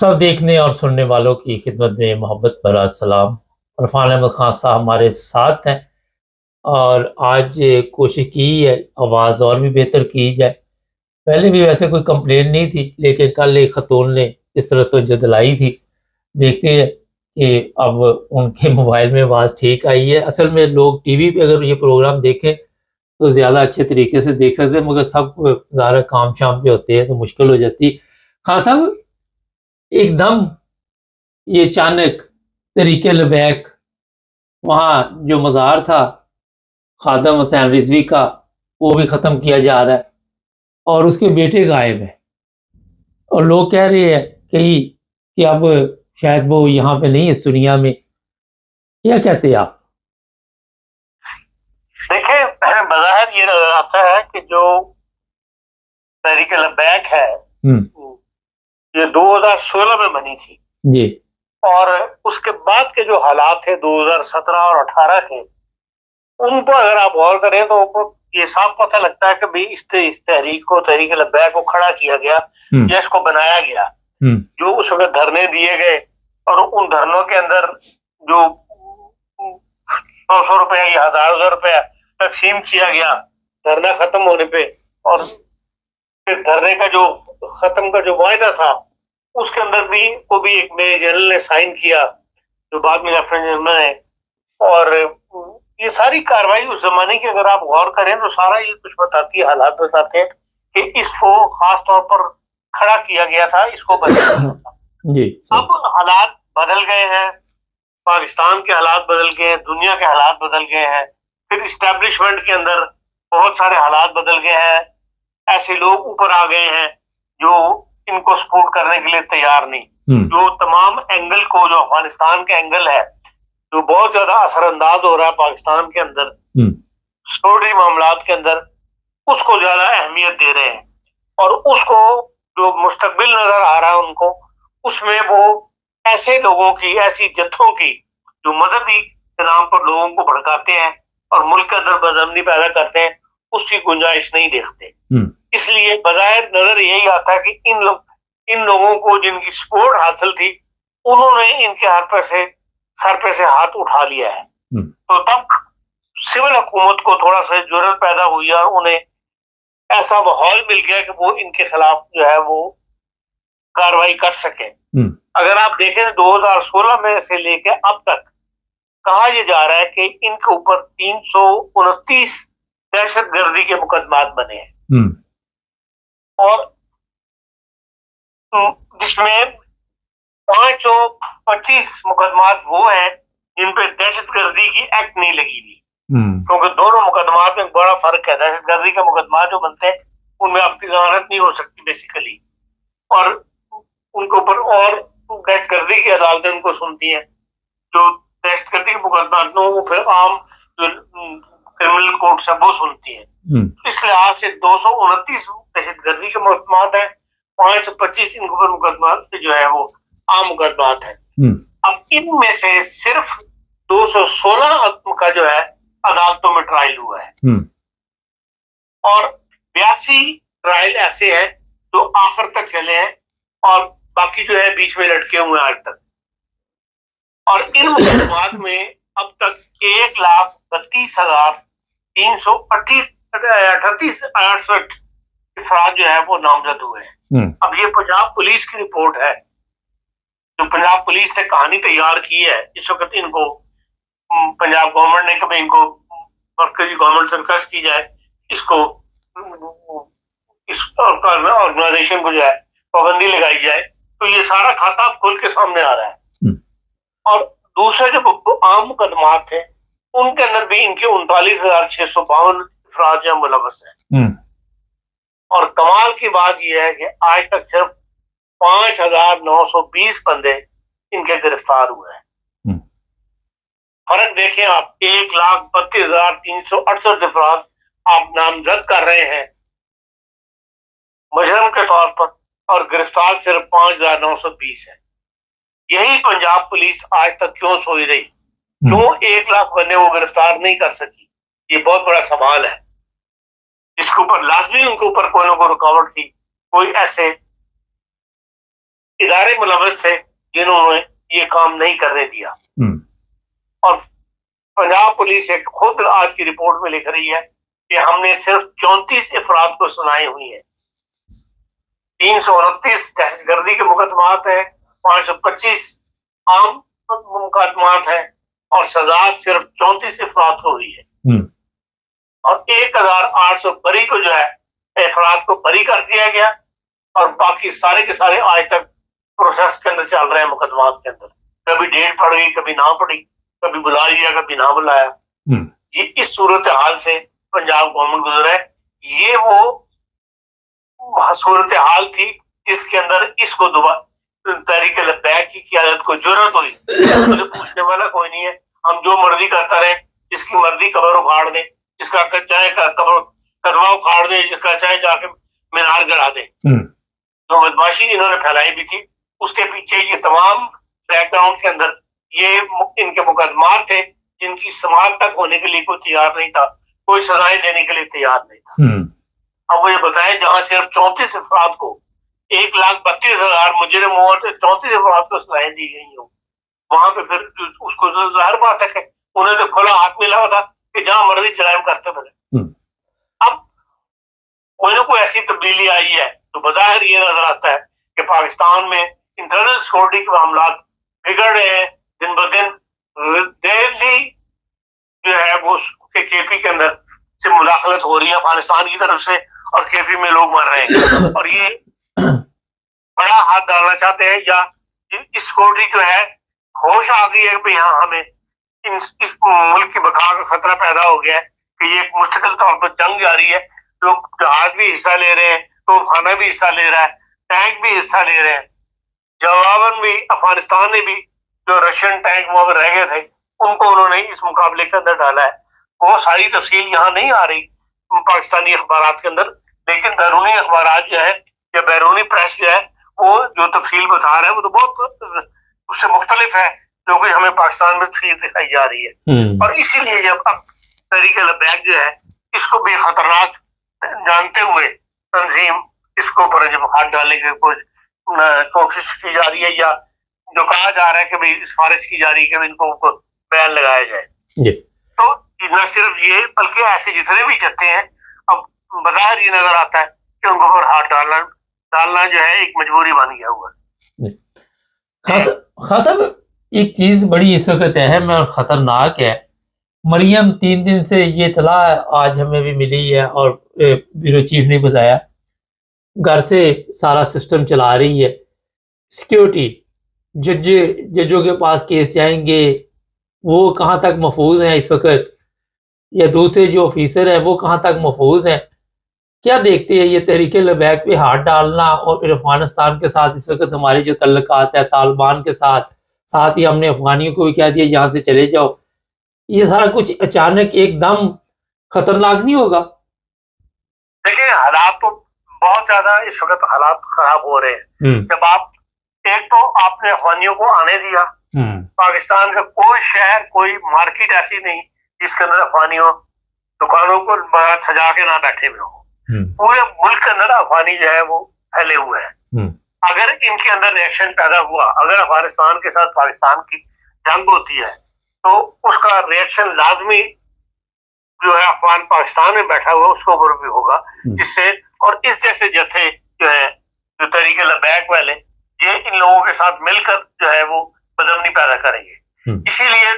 सब देखने और सुनने वालों की खिदमत में मोहब्बत भरा सलाम। इरफान अहमद खान साहब हमारे साथ हैं और आज कोशिश की है आवाज़ और भी बेहतर की जाए। पहले भी वैसे कोई कंप्लेंट नहीं थी, लेकिन कल एक खतून ने इस तरह तो जदलाई थी। देखते हैं कि अब उनके मोबाइल में आवाज़ ठीक आई है। असल में लोग टीवी पे अगर ये प्रोग्राम देखें तो ज़्यादा अच्छे तरीके से देख सकते हैं, मगर सब ज़्यादा काम शाम पे होते हैं तो मुश्किल हो जाती। खान साहब, एकदम ये अचानक तरीके लबैक वहाँ जो मज़ार था खादम हुसैन रिजवी का, वो भी ख़त्म किया जा रहा है और उसके बेटे गायब हैं और लोग कह रहे हैं कहीं कि अब शायद वो यहाँ पे नहीं है इस दुनिया में। क्या कहते हैं आप? देखिए, बज़ाहिर ये नजर आता है कि जो तहरीक लब्बैक है ये 2016 में बनी थी जी। और उसके बाद के जो हालात थे 2017 और 18 के, उन पर अगर आप गौर करें तो ये साफ पता लगता है कि भाई इस तहरीक को, तहरीक लब्बैक को खड़ा किया गया या इसको बनाया गया। जो उस वक्त धरने दिए गए और उन धरनों के अंदर जो 100 रुपया या 1000 रुपया तकसीम किया गया धरना खत्म होने पे, और फिर धरने का जो खत्म का जो वायदा था उसके अंदर भी एक मेजर जनरल ने साइन किया जो बाद में लेफ्टिनेंट जनरल है। और ये सारी कार्रवाई उस जमाने की अगर आप गौर करें तो सारा ये कुछ बताती है, हालात बताते हैं कि इसको खास तौर पर खड़ा किया गया था, इसको बनाया था। जी। अब हालात बदल गए हैं, पाकिस्तान के हालात बदल गए हैं, दुनिया के हालात बदल गए हैं, फिर इस्टेब्लिशमेंट के अंदर बहुत सारे हालात बदल गए हैं। ऐसे लोग ऊपर आ गए हैं जो इनको सपोर्ट करने के लिए तैयार नहीं। जो तमाम एंगल को, जो अफगानिस्तान के एंगल है जो बहुत ज्यादा असरअंदाज हो रहा है पाकिस्तान के अंदर सिक्योरिटी मामलात के अंदर, उसको ज्यादा अहमियत दे रहे हैं और उसको जो मुस्तकबिल नजर आ रहा है उनको, उसमें वो ऐसे लोगों की, ऐसी जत्थों की जो मजहबी के नाम पर लोगों को भड़काते हैं और मुल्क के अंदर बदअमनी पैदा करते हैं, उसकी गुंजाइश नहीं देखते। इसलिए बजाय नजर यही आता है कि इन लोगों को जिनकी सपोर्ट हासिल थी उन्होंने इनके सर पे से हाथ उठा लिया है। तो तब सिविल हुकूमत को थोड़ा सा जुर्रत पैदा हुई और उन्हें ऐसा माहौल मिल गया कि वो इनके खिलाफ जो है वो कार्रवाई कर सके। अगर आप देखें 2016 में से लेके अब तक कहा यह जा रहा है कि इनके ऊपर 329 दहशत गर्दी के मुकदमात बने हैं और जिसमें 525 मुकदमात वो हैं जिन पे दहशत गर्दी की एक्ट नहीं लगी हुई, क्योंकि दोनों मुकदमात में बड़ा फर्क है। दहशत गर्दी के मुकदमात जो बनते हैं उनमें आपकी जमानत नहीं हो सकती बेसिकली, और उनके ऊपर और दहशत गर्दी की अदालतें उनको सुनती हैं। जो दहशत गर्दी के मुकदमात वो फिर आम जो क्रिमिनल कोर्ट है वो सुनती है। इस लिहाज से 229 दहशत गर्दी के मुकदमात है, 525 इनके ऊपर मुकदमात जो है वो आम मुकदमात है। अब इनमें से सिर्फ 216 का जो है अदालतों में ट्रायल हुआ है और 82 ट्रायल ऐसे हैं जो आखिर तक चले हैं और बाकी जो है बीच में लटके हुए हैं आज तक। और इन मुकदमात में अब तक 1,32,338 अफराद जो है वो नामजद हुए हैं। अब ये पंजाब पुलिस की रिपोर्ट है, जो पंजाब पुलिस ने कहानी तैयार की है। इस वक्त इनको पंजाब गवर्नमेंट ने कभी इनको मरकजी गवर्नमेंट से रिक्वेस्ट की जाए इसको, इस ऑर्गेनाइजेशन को जो है पाबंदी लगाई जाए, तो ये सारा खाता खुल के सामने आ रहा है। और दूसरे जो आम मुकदमात थे उनके अंदर भी इनके 39,652 अफराद जो मुलव्वस हैं। और कमाल की बात यह है कि आज तक सिर्फ 5,920 बंदे इनके गिरफ्तार हुए हैं। फर्क देखें आप, 1,32,368 अफराद आप नामजद कर रहे हैं मुजरिम के तौर पर और गिरफ्तार सिर्फ 5,920 है। यही पंजाब पुलिस आज तक क्यों सोई रही, क्यों 1 लाख बंदे वो गिरफ्तार नहीं कर सकी, ये बहुत बड़ा सवाल है। इसके ऊपर लाजमी उनके ऊपर कोई ना कोई रुकावट थी, कोई ऐसे ادارے ملوث تھے جنہوں نے یہ کام نہیں کرنے دیا. اور پنجاب پولیس ایک خود آج کی رپورٹ میں لکھ رہی ہے کہ ہم نے صرف 34 افراد کو سزائیں ہوئی ہیں. 329 دہشت گردی کے مقدمات ہیں, 525 عام مقدمات ہیں, اور سزا صرف 34 افراد کو ہوئی ہے. اور 1800 بری کو جو ہے افراد کو بری کر دیا گیا, اور باقی سارے کے سارے آج تک پروسیس کے اندر چل رہے ہیں, مقدمات کے اندر. کبھی ڈیٹ پڑ گئی, کبھی نہ پڑی, کبھی بلا لیا, کبھی نہ بلایا. یہ اس صورتحال سے پنجاب گورنمنٹ گزرا ہے. یہ وہ صورتحال تھی جس کے اندر اس کو دوبارہ تحریک لبیک کی قیادت کو جرأت ہوئی. مجھے پوچھنے والا کوئی نہیں ہے, ہم جو مرضی کرتا رہے, جس کی مرضی قبر اکھاڑ دیں, جس کا چاہے قبر کدوا اکھاڑ دیں, جس کا چاہے جا کے مینار گڑا دیں. جو بدماشی انہوں نے پھیلائی بھی تھی, اس کے پیچھے یہ تمام بیک گراؤنڈ کے اندر یہ ان کے مقدمات تھے جن کی سماعت تک ہونے کے لیے کوئی تیار نہیں تھا, کوئی سزائیں دینے کے لیے تیار نہیں تھا. اب وہ یہ بتائیں, جہاں صرف 34 افراد کو 1,32,000 مجرم ہو, 34 افراد کو سزائیں دی گئی ہوں, وہاں پہ پھر اس کو ظاہر بات ہے کہ انہیں تو کھلا ہاتھ ملا ہوا تھا کہ جہاں مرضی جرائم کرتے بنے. اب کوئی نہ کوئی ایسی تبدیلی آئی ہے تو بظاہر یہ نظر آتا ہے کہ پاکستان میں انٹرنل سیکورٹی کے معاملات بگڑ رہے ہیں دن بدن. دہلی جو ہے وہ کے پی کے اندر سے مداخلت ہو رہی ہے افغانستان کی طرف سے, اور کے پی میں لوگ مر رہے ہیں, اور یہ بڑا ہاتھ ڈالنا چاہتے ہیں, یا اس سیکورٹی جو ہے ہوش آ گئی ہے کہ یہاں ہمیں اس ملک کی بقا کا خطرہ پیدا ہو گیا ہے کہ یہ ایک مستقل طور پر جنگ جاری ہے. لوگ جہاز بھی حصہ لے رہے ہیں, توپ خانہ بھی حصہ لے رہا ہے, ٹینک بھی حصہ لے رہے ہیں. جواباً بھی افغانستان نے بھی جو رشین ٹینک وہاں پر رہ گئے تھے ان کو انہوں نے اس مقابلے کے اندر ڈالا ہے. وہ ساری تفصیل یہاں نہیں آ رہی پاکستانی اخبارات کے اندر, لیکن بیرونی اخبارات جو ہے یا بیرونی پریس جو ہے وہ جو تفصیل بتا رہا ہے وہ تو بہت اس سے مختلف ہے جو کہ ہمیں پاکستان میں تفصیل دکھائی جا رہی ہے. اور اسی لیے جب اب تحریک لبیک جو ہے اس کو بھی خطرناک جانتے ہوئے تنظیم اس کو اوپر جب ہاتھ ڈالنے کی کوشش کی جا رہی ہے, یا جو کہا جا رہا ہے کہ بھائی سفارش کی جا رہی ہے کہ ان کو بیان لگایا جائے, تو نہ صرف یہ بلکہ ایسے جتنے بھی جتھے ہیں اب بظاہر یہ نظر آتا ہے کہ ان کو اوپر ہاتھ ڈالنا جو ہے ایک مجبوری بن گیا ہوا ہے. خاص صاحب, ایک چیز بڑی اس وقت اہم اور خطرناک ہے. مریم 3 دن سے یہ اطلاع آج ہمیں بھی ملی ہے اور بیورو چیف نے بتایا, گھر سے سارا سسٹم چلا رہی ہے. سیکیورٹی ججوں کے پاس کیس جائیں گے, وہ کہاں تک محفوظ ہیں اس وقت, یا دوسرے جو آفیسر ہیں وہ کہاں تک محفوظ ہیں. کیا دیکھتے ہیں یہ تحریک لبیک پہ ہاتھ ڈالنا, اور پھر افغانستان کے ساتھ اس وقت ہمارے جو تعلقات ہیں طالبان کے ساتھ ہی ہم نے افغانیوں کو بھی کہہ دیا یہاں سے چلے جاؤ, یہ سارا کچھ اچانک ایک دم خطرناک نہیں ہوگا؟ دیکھیں حالات تو بہت زیادہ اس وقت حالات خراب ہو رہے ہیں. جب آپ ایک تو آپ نے افغانیوں کو آنے دیا, پاکستان کا کوئی شہر کوئی مارکیٹ ایسی نہیں جس کے اندر افغانیوں دکانوں کو سجا کے نہ بیٹھے ہوئے ہوں. پورے ملک کے اندر افغانی جو ہے وہ پھیلے ہوئے ہیں. اگر ان کے اندر ریئیکشن پیدا ہوا, اگر افغانستان کے ساتھ پاکستان کی جنگ ہوتی ہے تو اس کا ریئیکشن لازمی جو ہے افغان پاکستان میں بیٹھا ہوا اس کو اوپر بھی ہوگا, جس سے اور اس جیسے جتھے جو ہے جو تحریک لبیک والے یہ ان لوگوں کے ساتھ مل کر جو ہے وہ بدامنی پیدا کریں گے. اسی لیے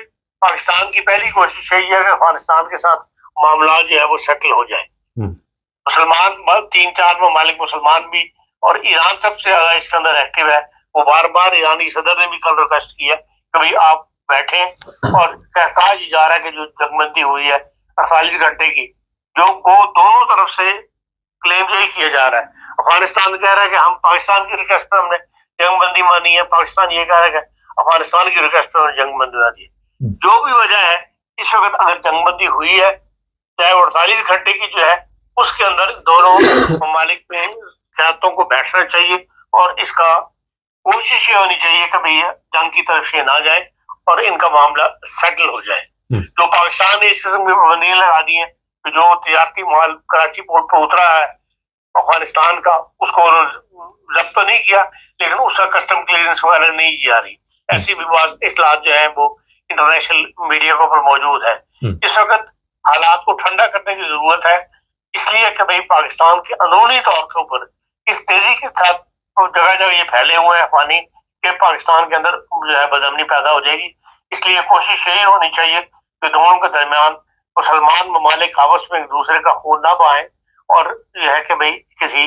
پاکستان کی پہلی کوشش یہی ہے کہ افغانستان کے ساتھ معاملات جو ہے وہ سیٹل ہو جائیں. مسلمان 3-4 ممالک مسلمان بھی, اور ایران سب سے زیادہ اس کے اندر ایکٹیو ہے. وہ بار بار ایرانی صدر نے بھی کل ریکویسٹ کیا کہ بھائی آپ بیٹھیں, اور کہا جا رہا ہے کہ جو جنگ بندی ہوئی ہے 48 گھنٹے کی, جو کو دونوں طرف سے کلیم یہی کیا جا رہا ہے. افغانستان کہہ رہا ہے کہ ہم پاکستان کی ریکویسٹ پر ہم نے جنگ بندی مانی ہے, پاکستان یہ کہہ رہا ہے کہ افغانستان کی ریکویسٹ پر ہم نے جنگ بندی مانی ہے. جو بھی وجہ ہے اس وقت اگر جنگ بندی ہوئی ہے چاہے وہ 48 گھنٹے کی جو ہے, اس کے اندر دونوں ممالک میں قیادتوں کو بیٹھنا چاہیے, اور اس کا کوشش یہ ہونی چاہیے کہ بھئی جنگ کی طرف یہ نہ جائے اور ان کا معاملہ سیٹل ہو جائے. جو پاکستان نے اس قسم کی پابندیاں لگا دی ہیں کہ جو تجارتی مال کراچی پورٹ پہ اترا ہے افغانستان کا اس کو ضبط تو نہیں کیا لیکن اس کا کسٹم کلیئرنس وغیرہ نہیں کی جا رہی. ایسی بھی بعض اصلاحات جو ہیں وہ انٹرنیشنل میڈیا کے اوپر موجود ہے. اس وقت حالات کو ٹھنڈا کرنے کی ضرورت ہے اس لیے کہ بھائی پاکستان کے اندرونی طور کے اوپر اس تیزی کے ساتھ جگہ جگہ یہ پھیلے ہوئے ہیں افغانی کہ پاکستان کے اندر جو ہے بدامنی پیدا ہو جائے گی. اس لیے کوشش یہی ہونی چاہیے کہ دونوں کے درمیان مسلمان ممالک آپس میں ایک دوسرے کا خون نہ بہائیں اور یہ ہے کہ بھائی کسی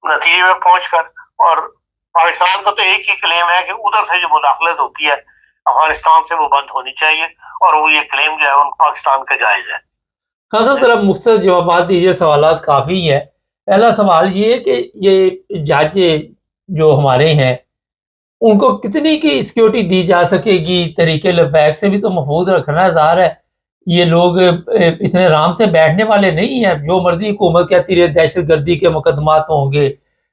نتیجے میں پہنچ کر. اور پاکستان کا تو ایک ہی کلیم ہے کہ ادھر سے جو مداخلت ہوتی ہے افغانستان سے وہ بند ہونی چاہیے اور وہ یہ کلیم جو ہے ان پاکستان کا جائز ہے. خاصا ذرا مختصر جوابات دیجیے، سوالات کافی ہیں. پہلا سوال یہ ہے کہ یہ جج جو ہمارے ہیں ان کو کتنی کی سیکیورٹی دی جا سکے گی؟ طریقے لبیک سے بھی تو محفوظ رکھنا ظاہر ہے. یہ لوگ اتنے آرام سے بیٹھنے والے نہیں ہیں. جو مرضی حکومت کہتی رہے دہشت گردی کے مقدمات ہوں گے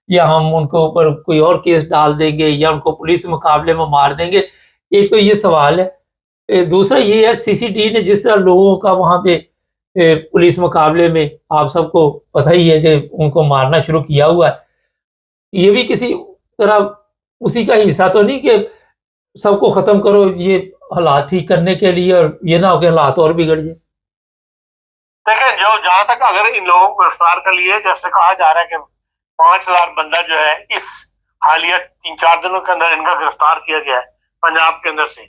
یا ہم ان کو اوپر کوئی اور کیس ڈال دیں گے یا ان کو پولیس مقابلے میں مار دیں گے. ایک تو یہ سوال ہے. دوسرا یہ ہے سی سی ٹی نے جس طرح لوگوں کا وہاں پہ پولیس مقابلے میں آپ سب کو پتہ ہی ہے کہ ان کو مارنا شروع کیا ہوا ہے. یہ بھی کسی طرح اسی کا حصہ تو نہیں کہ سب کو ختم کرو یہ حالات ٹھیک کرنے کے لیے اور یہ نہ ہو کہ حالات اور بگڑ جائے؟ دیکھیں جو جہاں تک اگر ان لوگوں کو گرفتار کر لیے جیسے کہا جا رہا ہے کہ 5,000 بندہ جو ہے اس حالیہ 3-4 دنوں کے اندر ان کا گرفتار کیا گیا ہے پنجاب کے اندر سے.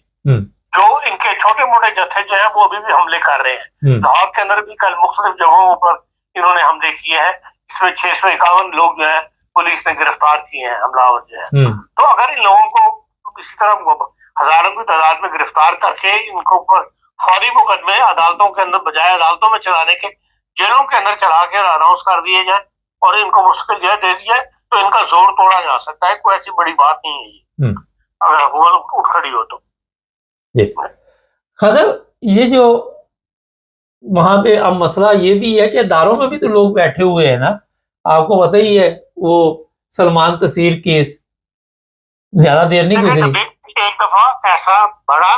جو ان کے چھوٹے موٹے جتھے جو ہیں وہ ابھی بھی حملے کر رہے ہیں. لاہور کے اندر بھی کل مختلف جگہوں پر انہوں نے حملے کیے ہیں اس میں 651 لوگ جو ہیں پولیس نے گرفتار کیے ہیں حملہ آور جو ہے. تو اگر ان لوگوں کو اسی طرح ہزاروں کی تعداد میں گرفتار کر کے ان کو اوپر فوری مقدمے عدالتوں کے اندر بجائے عدالتوں میں چلانے کے جیلوں کے اندر چلا کے اناؤنس کر دیے جائے اور ان کو مشکل جو ہے دے دیا تو ان کا زور توڑا جا سکتا ہے. کوئی ایسی بڑی بات نہیں ہے یہ اگر حکومت اٹھ کھڑی ہو تو. جی خاصا یہ جو وہاں پہ اب مسئلہ یہ بھی ہے کہ اداروں میں بھی تو لوگ بیٹھے ہوئے ہیں نا. آپ کو پتہ ہی ہے وہ سلمان تصیر کیس زیادہ دیر نہیں گزری. ایک دفعہ ایسا بڑا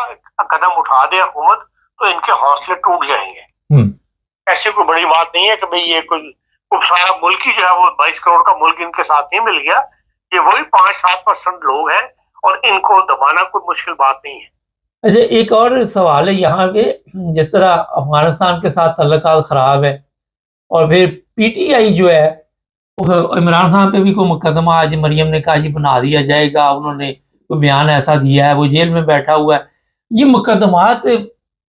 قدم اٹھا دے حکومت تو ان کے حوصلے ٹوٹ جائیں گے. ایسی کوئی بڑی بات نہیں ہے کہ بھئی یہ کوئی سارا ملک ہی جو ہے وہ 22 کروڑ کا ملک ان کے ساتھ نہیں مل گیا. یہ وہی 5-7% لوگ ہیں اور ان کو دبانا کوئی مشکل بات نہیں ہے. اچھا ایک اور سوال ہے یہاں پہ. جس طرح افغانستان کے ساتھ تعلقات خراب ہے اور پھر پی ٹی آئی جو ہے عمران خان پہ بھی کوئی مقدمہ آج مریم نے کہا جی بنا دیا جائے گا. انہوں نے کوئی بیان ایسا دیا ہے، وہ جیل میں بیٹھا ہوا ہے. یہ مقدمات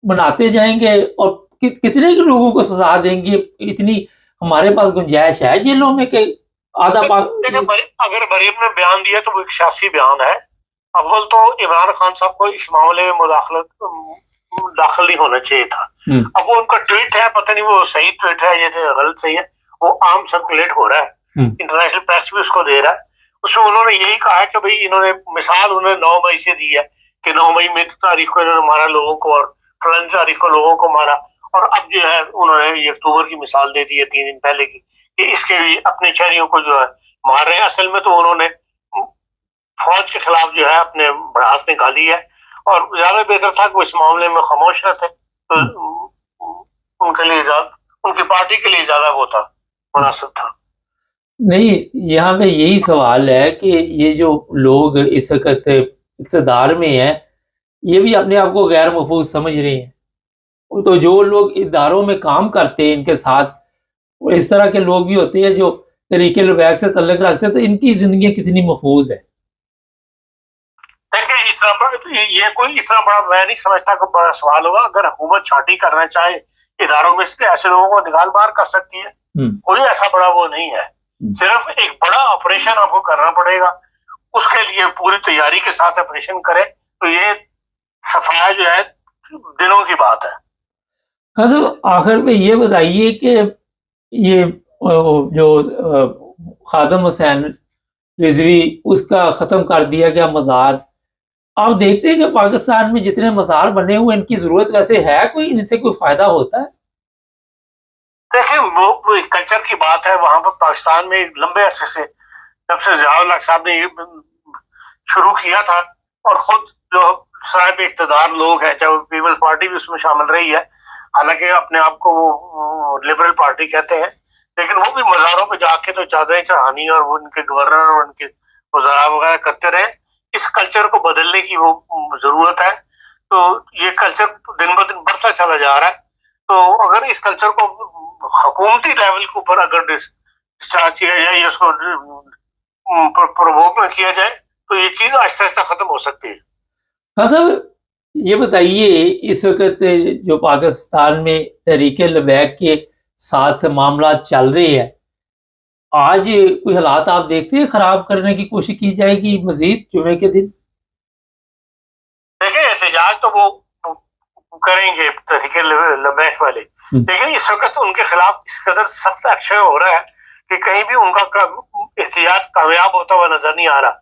بناتے جائیں گے اور کتنے لوگوں کو سزا دیں گے؟ اتنی ہمارے پاس گنجائش ہے جیلوں میں کہ آدھا اگر مریم نے بیان دیا تو وہ ایک سیاسی بیان ہے. اول تو عمران خان صاحب کو اس معاملے میں داخل نہیں ہونا چاہیے تھا. اب وہ ان کا ٹویٹ ہے، پتہ نہیں وہ صحیح ٹویٹ ہے یا غلط صحیح ہے، وہ عام سرکولیٹ ہو رہا ہے، انٹرنیشنل پریس بھی اس کو دے رہا ہے. اس میں انہوں نے یہی کہا ہے کہ بھئی انہوں نے مثال 9 مئی سے دی ہے کہ 9 مئی میں تاریخ کو انہوں نے مارا لوگوں کو اور فلان تاریخ کو لوگوں کو مارا. اور اب جو ہے انہوں نے یہ اکتوبر کی مثال دے دی ہے 3 دن پہلے کی کہ اس کے بھی اپنے شہریوں کو جو ہے مار رہے ہیں. اصل میں تو انہوں نے فوج کے خلاف جو ہے اپنے بڑاس نکالی ہے اور زیادہ بہتر تھا کہ وہ اس معاملے میں خاموش رہتے تو ان کے لیے ان کی پارٹی کے لیے زیادہ وہ تھا مناسب تھا. نہیں یہاں پہ یہی سوال ہے کہ یہ جو لوگ اس وقت اقتدار میں ہیں یہ بھی اپنے آپ کو غیر محفوظ سمجھ رہے ہیں. تو جو لوگ اداروں میں کام کرتے ہیں ان کے ساتھ اس طرح کے لوگ بھی ہوتے ہیں جو طریقے لبیک سے تعلق رکھتے ہیں، تو ان کی زندگی کتنی محفوظ ہے؟ دیکھیں یہ کوئی اس طرح بڑا میں نہیں سمجھتا کہ بڑا سوال ہوگا. اگر حکومت چھانٹی کرنا چاہے اداروں میں سے ایسے لوگوں کو نکال باہر کر سکتی ہے. کوئی ایسا بڑا وہ نہیں ہے. صرف ایک بڑا آپریشن آپ کو کرنا پڑے گا. اس کے لیے پوری تیاری کے ساتھ آپریشن کرے تو یہ صفایا جو ہے دنوں کی بات ہے. حضرت آخر میں یہ بتائیے کہ یہ جو خادم حسین رضوی اس کا ختم کر دیا گیا مزار، آپ دیکھتے ہیں کہ پاکستان میں جتنے مزار بنے ہوئے ان کی ضرورت ویسے ہے کوئی؟ ان سے کوئی فائدہ ہوتا ہے؟ دیکھیں وہ کلچر کی بات ہے. وہاں پر پاکستان میں لمبے عرصے سے جب سے ضیاء الحق صاحب نے شروع کیا تھا اور خود جو صاحب اقتدار لوگ ہیں چاہے پیپلز پارٹی بھی اس میں شامل رہی ہے، حالانکہ اپنے آپ کو وہ لبرل پارٹی کہتے ہیں، لیکن وہ بھی مزاروں پہ جا کے تو چادریں چڑھانی اور وہ ان کے گورنر اور ان کے وزراء وغیرہ کرتے رہے. اس کلچر کو بدلنے کی وہ ضرورت ہے. تو یہ کلچر دن بہ دن بڑھتا چلا جا رہا ہے. تو اگر اس کلچر کو حکومتی لیول کے اوپر اگر ڈسچارج کیا جائے یا اس کو پرووک نہ کیا جائے تو یہ چیز آہستہ آہستہ ختم ہو سکتی ہے. خان صاحب یہ بتائیے اس وقت جو پاکستان میں تحریک لبیک کے ساتھ معاملات چل رہے ہیں، آج کوئی حالات آپ دیکھتے ہیں خراب کرنے کی کوشش کی جائے گی مزید جمعے کے دن؟ دیکھیں احتجاج تو وہ کریں گے تحریک لبیک والے، لیکن اس وقت ان کے خلاف اس قدر سخت ایکشن ہو رہا ہے کہ کہیں بھی ان کا احتجاج کامیاب ہوتا ہوا نظر نہیں آ رہا.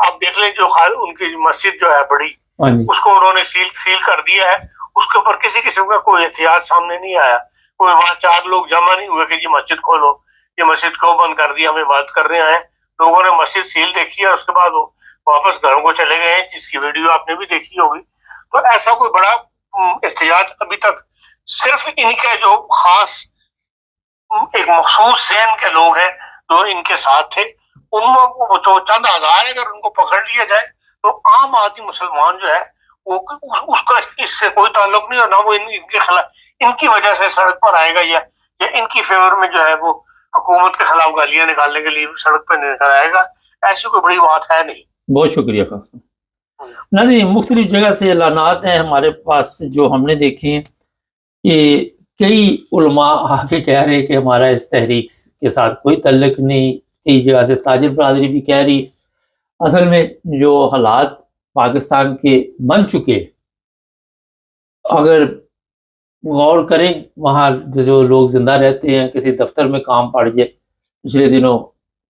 آپ دیکھ لیں جو ان کی مسجد جو ہے بڑی، اس کو انہوں نے سیل کر دیا ہے. اس کے اوپر کسی قسم کا کوئی احتجاج سامنے نہیں آیا. کوئی وہاں 4 لوگ جمع نہیں ہوئے کہ جی مسجد کھولو، یہ مسجد کو بند کر دیا، ہم عبادت کر رہے ہیں. لوگوں نے مسجد سیل دیکھی ہے، اس کے بعد وہ واپس گھروں کو چلے گئے ہیں، جس کی ویڈیو آپ نے بھی دیکھی ہوگی. تو ایسا کوئی بڑا احتجاج ابھی تک صرف ان کے جو خاص ایک مخصوص ذہن کے لوگ ہیں جو ان کے ساتھ تھے، ان میں جو چند ہزار اگر ان کو پکڑ لیا جائے تو عام آدمی مسلمان جو ہے وہ اس کا اس سے کوئی تعلق نہیں، اور نہ وہ ان کے خلاف ان کی وجہ سے سڑک پر آئے گا یا ان کی فیور میں جو ہے وہ حکومت کے خلاف گالیاں نکالنے کے لیے سڑک پہ نکل آئے گا. ایسی کوئی بڑی بات ہے نہیں. بہت شکریہ خان صاحب. ناظرین مختلف جگہ سے اعلانات ہیں ہمارے پاس جو ہم نے دیکھے ہیں کہ کئی علماء آ کے کہہ رہے ہیں کہ ہمارا اس تحریک کے ساتھ کوئی تعلق نہیں. کئی جگہ سے تاجر برادری بھی کہہ رہی. اصل میں جو حالات پاکستان کے بن چکے، اگر غور کریں وہاں جو لوگ زندہ رہتے ہیں، کسی دفتر میں کام پڑ جائے، پچھلے دنوں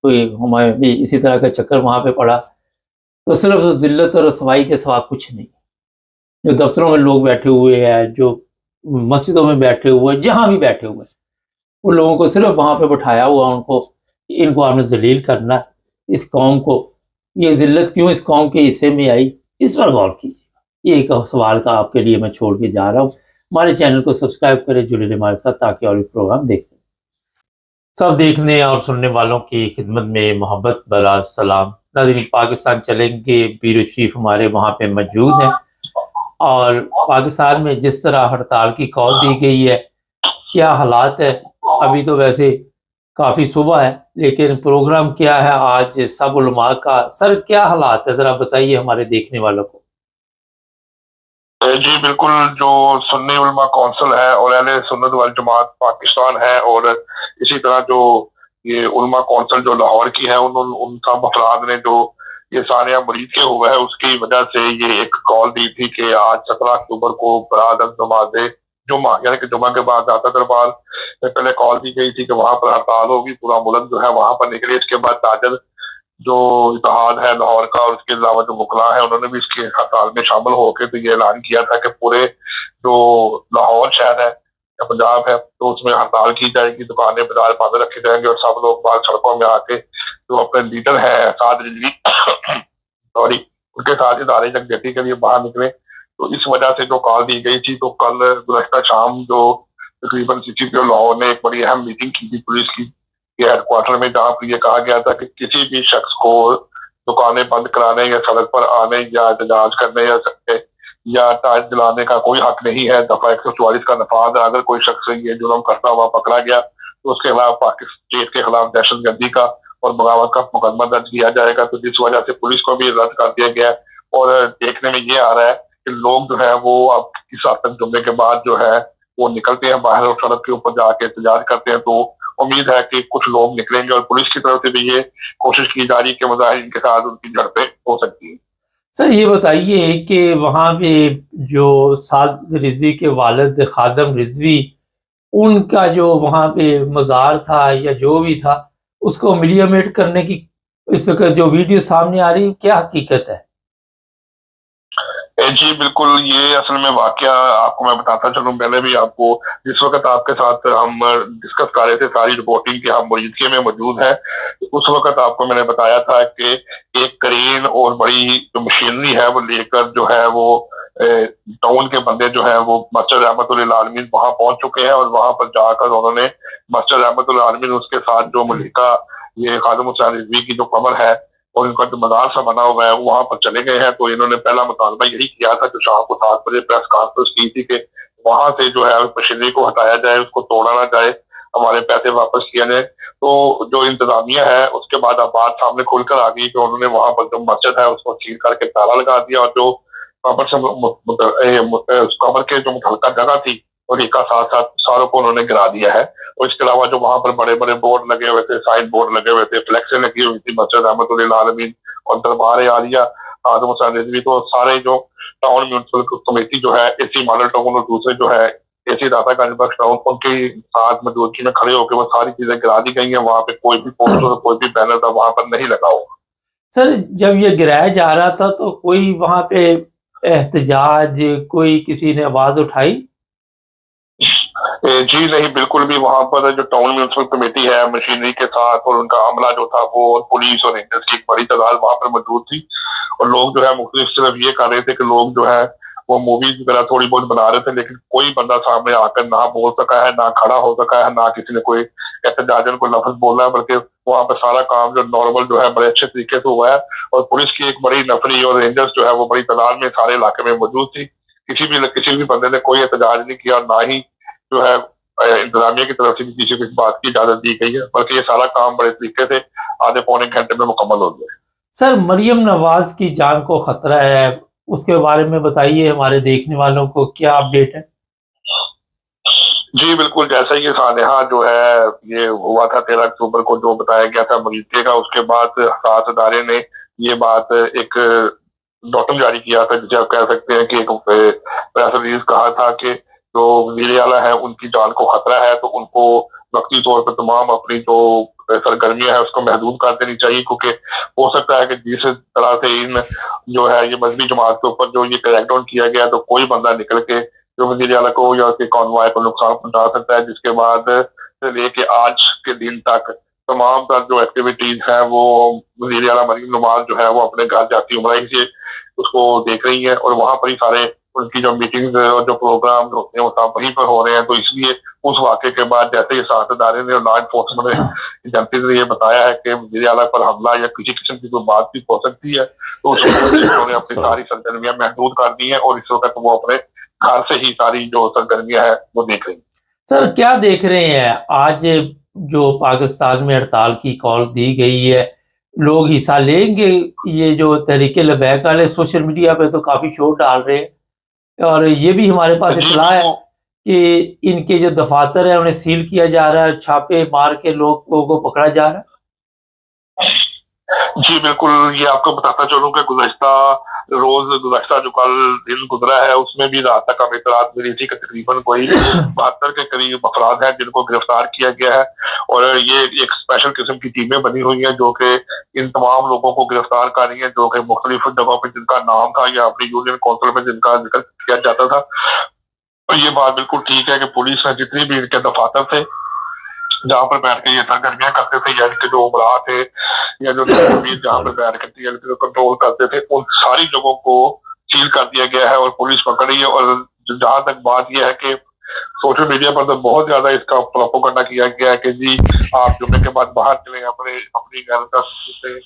کوئی ہمیں بھی اسی طرح کا چکر وہاں پہ پڑا، تو صرف ذلت اور رسوائی کے سوا کچھ نہیں. جو دفتروں میں لوگ بیٹھے ہوئے ہیں، جو مسجدوں میں بیٹھے ہوئے ہیں، جہاں بھی بیٹھے ہوئے ہیں، ان لوگوں کو صرف وہاں پہ بٹھایا ہوا ان کو آپ نے ذلیل کرنا. اس قوم کو یہ ذلت کیوں اس قوم کے حصے میں آئی، اس پر غور کیجیے. یہ ایک سوال کا آپ کے لیے میں چھوڑ کے جا رہا ہوں. ہمارے چینل کو سبسکرائب کریں، جڑے رہیں ہمارے ساتھ تاکہ اور بھی پروگرام دیکھیں. سب دیکھنے اور سننے والوں کی خدمت میں محبت بھرا سلام. ناظرین پاکستان چلیں گے بیورو چیف ہمارے وہاں پہ موجود ہیں، اور پاکستان میں جس طرح ہڑتال کی کال دی گئی ہے، کیا حالات ہے؟ ابھی تو ویسے کافی صبح ہے، لیکن پروگرام کیا ہے آج سب علماء کا؟ سر کیا حالات ہے ذرا بتائیے ہمارے دیکھنے والوں کو. جی بالکل، جو سنی علماء کونسل ہے اور اہل سنت والجماعت پاکستان ہے، اور اسی طرح جو یہ علماء کونسل جو لاہور کی ہے، ان کا افراد نے جو یہ ثانیہ مریض کے ہوا ہے اس کی وجہ سے یہ ایک کال دی تھی کہ آج 17 اکتوبر کو براد نماز جمعہ یعنی کہ جمعہ کے بعد داتا دربار میں پہلے کال دی گئی تھی کہ وہاں پر ہڑتال ہوگی، پورا ملک جو ہے وہاں پر نکلے. اس کے بعد تاجر جو اتحاد ہے لاہور کا اور اس کے علاوہ جو وکلاء ہیں انہوں نے بھی اس کے ہڑتال میں شامل ہو کے تو یہ اعلان کیا تھا کہ پورے جو لاہور شہر ہے یا پنجاب ہے تو اس میں ہڑتال کی جائے گی، دکانیں بازار بند رکھے جائیں گے، اور سب لوگ باہر سڑکوں میں آ کے جو اپنے لیڈر ہیں اسعد رضوی سوری ان کے ساتھ ادارے یکجہتی کے لیے باہر نکلے. تو اس وجہ سے جو کال دی گئی تھی، تو کل گزشتہ شام جو تقریباً سی پی او لاہور نے ایک بڑی اہم میٹنگ کی تھی پولیس کی ہیڈ کوارٹر میں، جہاں پر یہ کہا گیا تھا کہ کسی بھی شخص کو دکانیں بند کرانے یا سڑک پر آنے یا احتجاج کرنے یا ٹائر جلانے کا کوئی حق نہیں ہے. دفعہ 144 کا نفاذ ہے. اگر کوئی شخص یہ جرم کرتا ہوا پکڑا گیا تو اس کے خلاف پاکستان اسٹیٹ کے خلاف دہشت گردی کا اور بغاوت کا مقدمہ درج کیا جائے گا. تو جس وجہ سے پولیس کو بھی رد کر دیا گیا، اور دیکھنے میں یہ آ رہا ہے کہ لوگ جو ہے وہ اب کس حد تک جمعے کے بعد جو ہے وہ نکلتے ہیں باہر اور سڑک کے اوپر جا کے احتجاج کرتے ہیں. تو امید ہے کہ کچھ لوگ نکلیں گے، اور پولیس کی طرف سے بھی یہ کوشش کی جا رہی ہے کہ مظاہرین کے ساتھ ان کی جھڑپیں ہو سکتی ہیں. سر یہ بتائیے کہ وہاں پہ جو سعد رضوی کے والد خادم رضوی، ان کا جو وہاں پہ مزار تھا یا جو بھی تھا، اس کو ملیمیٹ کرنے کی اس وقت جو ویڈیو سامنے آ رہی ہے، کیا حقیقت ہے؟ جی بالکل، یہ اصل میں واقعہ آپ کو میں بتاتا چلوں. پہلے بھی آپ کو جس وقت آپ کے ساتھ ہم ڈسکس کر رہے تھے ساری رپورٹنگ کہ ہم مریضے میں موجود ہیں، اس وقت آپ کو میں نے بتایا تھا کہ ایک کرین اور بڑی جو مشینری ہے وہ لے کر جو ہے وہ ٹاؤن کے بندے جو ہیں وہ مسجد رحمت اللہ عالمین وہاں پہنچ چکے ہیں، اور وہاں پر جا کر انہوں نے मस्जिद रहमतुल आलमीन, उसके साथ जो मलिका ये खादिम हुसैन रिजवी की जो कब्र है और इनका जो मज़ार सा बना हुआ है वहाँ पर चले गए हैं। तो इन्होंने पहला मुतालबा यही किया था जो शाम को 7 बजे प्रेस कॉन्फ्रेंस की थी कि वहाँ से जो है मशीनरी को हटाया जाए, उसको तोड़ा ना जाए, हमारे पैसे वापस किया जाए। तो जो इंतजामिया है उसके बाद अब बात सामने खुलकर आ गई कि उन्होंने वहाँ पर जो मस्जिद है उसको सील करके ताला लगा दिया और जो कब्र से कब्र के जो मुतलका जगह थी और एक साथ साथ सारों को उन्होंने गिरा दिया है। और इसके अलावा जो वहाँ पर बड़े बड़े बोर्ड लगे हुए थे, साइन बोर्ड लगे हुए थे, फ्लेक्सें लगी हुई थी मस्जिद रहमतुल आलमीन और दरबार आलिया खादिम हुसैन रिजवी, तो सारे जो टाउन म्यूनसिपल कमेटी जो है एसी मॉडल टाउन और दूसरे जो है एसी दातागंज बख्श टाउन उनके साथ मौजूदगी में खड़े होकर वो सारी चीजें गिरा दी गई हैं। वहाँ पे कोई भी पोस्टर कोई भी बैनर था वहाँ पर नहीं लगा हुआ। सर जब ये गिराया जा रहा था तो कोई वहाँ पे एहतजाज, कोई किसी ने आवाज उठाई? जी नहीं, बिल्कुल भी। वहाँ पर जो टाउन म्यूनसिपल कमेटी है मशीनरी के साथ और उनका अमला जो था वो और पुलिस और रेंजर्स की एक बड़ी तादाद वहाँ पर मौजूद थी और लोग जो है मुख्तलिफ सिर्फ ये कर रहे थे कि लोग जो है वो मूवीज वगैरह थोड़ी बहुत बना रहे थे, लेकिन कोई बंदा सामने आकर ना बोल सका है, ना खड़ा हो सका है, ना किसी ने कोई एहतजाजन कोई लफ्ज बोला है, बल्कि वहाँ पर सारा काम जो नॉर्मल जो है बड़े अच्छे तरीके से हुआ है। और पुलिस की एक बड़ी नफरी और रेंजर्स जो है वो बड़ी तादाद में सारे इलाके में मौजूद थी। किसी भी बंदे ने कोई एहतजाज नहीं किया, ना ही जो है इंतजामिया की तरफ से भी किसी को इस बात की इजाजत दी गई है, बल्कि ये सारा काम बड़े तरीके से आधे पौने घंटे में मुकम्मल हो गया। सर मरियम नवाज की जान को खतरा है, उसके बारे में बताइए, हमारे देखने वालों को क्या अपडेट है? जी बिल्कुल, जैसा ये सानेहा जो है ये हुआ था 13 अक्टूबर को जो बताया गया था मरीजे का, उसके बाद साथ अदारे ने ये बात एक नोटम जारी किया था जिसे आप कह सकते हैं कि एक प्रेस रिलीज कहा था कि जो वज़ीर आला है उनकी जान को खतरा है, तो उनको वक्ती तौर पर तमाम अपनी जो सरगर्मियां है उसको महदूद कर देनी चाहिए, क्योंकि हो सकता है कि जिस तरह से इन जो है ये मजहबी जमात के ऊपर जो ये क्रैकडाउन किया गया तो कोई बंदा निकल के जो वज़ीर आला को या उसके कॉन्वॉय को नुकसान पहुंचा सकता है, जिसके बाद से लेके आज के दिन तक तमाम तर जो एक्टिविटीज है वो वज़ीर आला मरियम नवाज जो है वो अपने घर जाती उमराही से उसको देख रही है और वहां पर ही सारे उनकी जो मीटिंग्स और जो प्रोग्राम होते हैं वो सब वहीं पर हो रहे हैं। तो इसलिए उस वाक़े के बाद जैसे ही साथ अदारे ने और लॉ एनफोर्समेंट एजेंसी ने ये बताया है कि वज़ीर आला पर हमला या किसी किस्म की कोई बातचीत हो सकती है, तो उन्होंने अपनी सारी सरगर्मियां महदूद कर दी हैं और इस वक्त वो अपने घर से ही सारी जो सरगर्मियां हैं वो देख रही हैं। सर क्या देख रहे हैं आज जो पाकिस्तान में हड़ताल की कॉल दी गई है, लोग हिस्सा लेंगे? ये जो तहरीक लबैक वाले सोशल मीडिया पे तो काफ़ी शोर डाल रहे हैं और ये भी हमारे पास इत्तला है कि इनके जो दफातर है उन्हें सील किया जा रहा है, छापे मार के लोगों को पकड़ा जा रहा है। जी बिल्कुल, ये आपको बताता चलूं कि गुज़श्ता जो कल दिन गुजरा है उसमें भी रात तक हमें इत्तलात मिली थी कि तकरीबन कोई 72 के करीब अफराद हैं जिनको गिरफ्तार किया गया है और ये एक स्पेशल किस्म की टीमें बनी हुई हैं जो कि इन तमाम लोगों को गिरफ्तार कर रही हैं जो कि मुख्तलिफ जगहों पर जिनका नाम था या अपनी यूनियन काउंसिल में जिनका जिक्र किया जाता था। और ये बात बिल्कुल ठीक है कि पुलिस ने जितनी भी इनके दफातर थे जहाँ पर बैठ के ये सरगर्मियां करते थे या इनके जो उमरा थे या जो जहाँ पर बैठ के कंट्रोल करते थे उन सारी जगहों को सील कर दिया गया है और पुलिस पकड़ रही है। और जहाँ तक बात यह है कि सोशल मीडिया पर तो बहुत ज्यादा इसका प्रोपेगेंडा किया गया है कि जी आप जुम्मे के बाद बाहर चले अपनी गैरत का सबूत दें,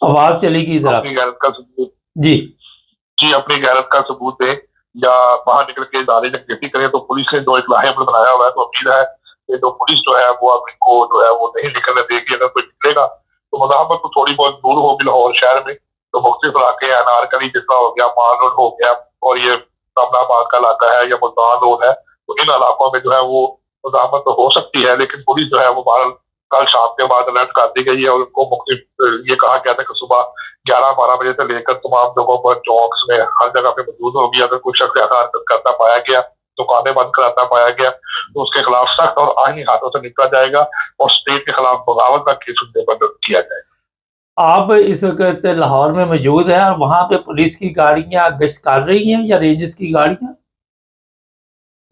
आवाज चलेगी जरा, अपनी गैरत का सबूत जी अपनी गैरत का सबूत दें या बाहर निकल के इदारे जगती करें। तो पुलिस ने जो इतलाह अमल बनाया हुआ है तो उम्मीद है कि जो पुलिस जो है वो अपनी को जो है वो नहीं निकलने देगी। अगर कोई निकलेगा तो मज़ाहमत तो थोड़ी बहुत दूर होगी लाहौर शहर में, तो मुख्तलिफ इलाके हैं, अनारकली जितना हो गया, माल रोड हो गया और ये सामनाबाद का इलाका है या मुल्तान रोड है, तो इन इलाकों में जो है वो मज़ाहमत तो हो सकती है, लेकिन पुलिस जो है वो बहरहाल कल शाम के बाद अलर्ट कर दी गई है और उनको मुख्तलिफ ये कहा गया था कि सुबह 11-12 बजे से लेकर तमाम जगहों पर चौक्स में हर जगह पे मौजूद होगी। अगर कोई शख्स ऐसा हरकत करता पाया गया, दुकानें बंद कराता पाया गया, तो उसके खिलाफ सख्त और आईनी हाथों से निपटा जाएगा और स्टेट के खिलाफ बगावत का केस उनके पर किया जाएगा। आप इस वक्त लाहौर में मौजूद हैं और वहाँ पे पुलिस की गाड़ियाँ गश्त कर रही हैं या रेंजर्स की गाड़ियाँ?